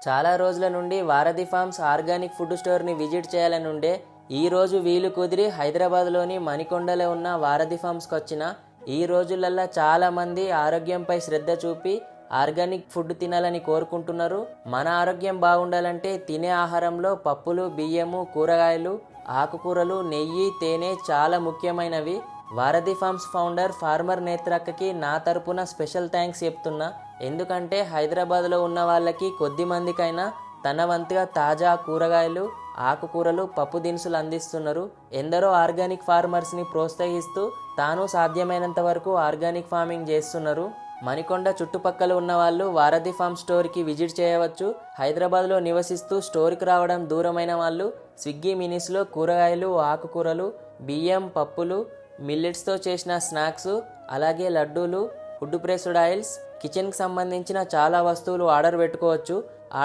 చాలా రోజుల నుండి వారధి ఫార్మ్స్ ఆర్గానిక్ ఫుడ్ స్టోర్ని విజిట్ చేయాలని ఉండే ఈరోజు వీలు కుదిరి హైదరాబాద్లోని మణికొండలో ఉన్న వారధి ఫార్మ్స్కి వచ్చిన ఈ రోజులల్లో చాలామంది ఆరోగ్యంపై శ్రద్ధ చూపి ఆర్గానిక్ ఫుడ్ తినాలని కోరుకుంటున్నారు. మన ఆరోగ్యం బాగుండాలంటే తినే ఆహారంలో పప్పులు, బియ్యము, కూరగాయలు, ఆకుకూరలు, నెయ్యి, తేనె చాలా ముఖ్యమైనవి. వారధి ఫార్మ్స్ ఫౌండర్ ఫార్మర్ నేత్రక్కకి నా తరపున స్పెషల్ థ్యాంక్స్ చెప్తున్నా. ఎందుకంటే హైదరాబాద్లో ఉన్న వాళ్ళకి కొద్ది మందికైనా తన వంతుగా తాజా కూరగాయలు, ఆకుకూరలు, పప్పు దినుసులు అందిస్తున్నారు. ఎందరో ఆర్గానిక్ ఫార్మర్స్ని ప్రోత్సహిస్తూ తాను సాధ్యమైనంత వరకు ఆర్గానిక్ ఫార్మింగ్ చేస్తున్నారు. మణికొండ చుట్టుపక్కల ఉన్న వాళ్ళు వారధి ఫార్మ్ స్టోర్కి విజిట్ చేయవచ్చు. హైదరాబాద్లో నివసిస్తూ స్టోర్కి రావడం దూరమైన వాళ్ళు స్విగ్గీ మినీస్లో కూరగాయలు, ఆకుకూరలు, బియ్యం, పప్పులు, మిల్లెట్స్తో చేసిన స్నాక్స్, అలాగే లడ్డూలు, ఫుడ్ ప్రెస్డ్ ఆయిల్స్, కిచెన్కి సంబంధించిన చాలా వస్తువులు ఆర్డర్ పెట్టుకోవచ్చు.